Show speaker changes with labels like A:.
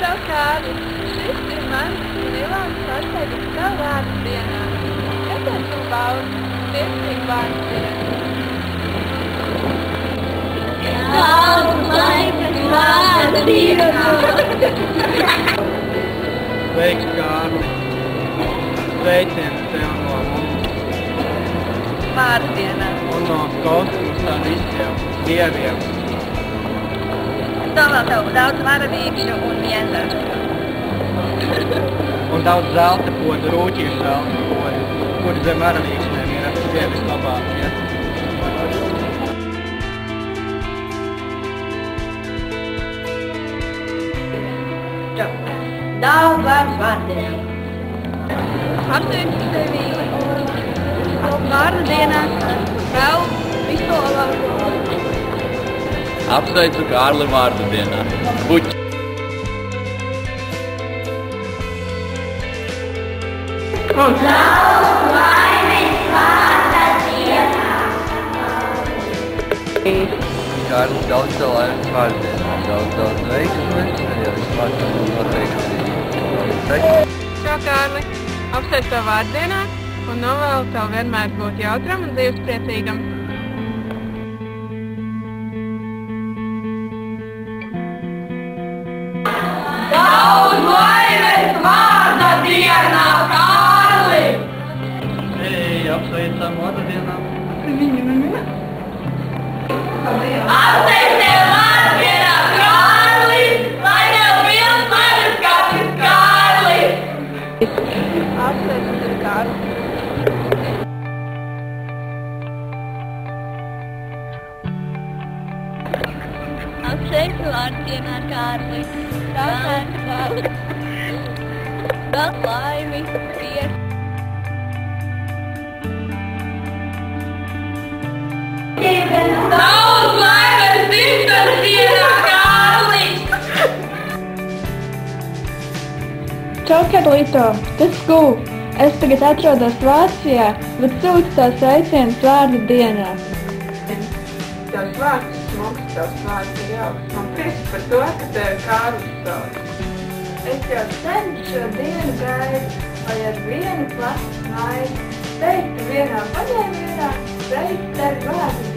A: Čau, Kārli! Šis ir mans Milāns sastāvs tev vārdu dienā. Kāpēc tu baudi priecīgu vārdu dienu?
B: Daudz laikas vārdu dienā!
C: Sveiks, Kārli! Sveiciens tev no mums!
A: Vārdu dienā.
C: Un no kosmosa visiem dieviem!
A: Domāju tev daudz varavīkšu un viendažu.
C: Un daudz zelta podu, rūķīšu zelta podu, kur zem varavīkšnēm ir dievis labākie.
B: Daudz laikas vārdu dienā!
A: Apsveicu tevi vārdu dienā. Tev visu labāko.
D: Apsveicu Kārli vārdu dienā. Buķi!
B: Daudz laimes vārdu dienā!
D: Kārli, daudz laimes vārdu dienā. Daudz veiksmes, ja vislabāk noteikti.
A: Čau, Kārli! Apsveicu tev vārdu dienā un novēlu tev vienmēr būt jautram un dzīvespriecīgam.
B: Daudz laimes vārdu dienā, Kārli!
C: Ei, apsveicam vārdu dienā!
B: Apsveicu tev vārdu dienā, Kārli! Lai tev pilns manas kāpjas, Kārli!
A: Apsveicu tevi, Kārli!
B: Apsveicu vārdu dienā, Kārli! Daudz laimi, prieku! Daudz laimes dzimšanas dienā, Kārli!
E: Čau, Karlito! Tas Kū! Es tagad atrodos Vācijā, bet sūtu tev sveicienus vārdu dienā.
A: Tavs vārds ir smuks, tavs vārds ir jauks. Man prieks par to, ka tevi Kārlis sauc.
E: Es jau sen šo dienu gaidu, lai ar vienu plašu smaidu teiktu vienā paņēmienā, sveicu tevi vārdu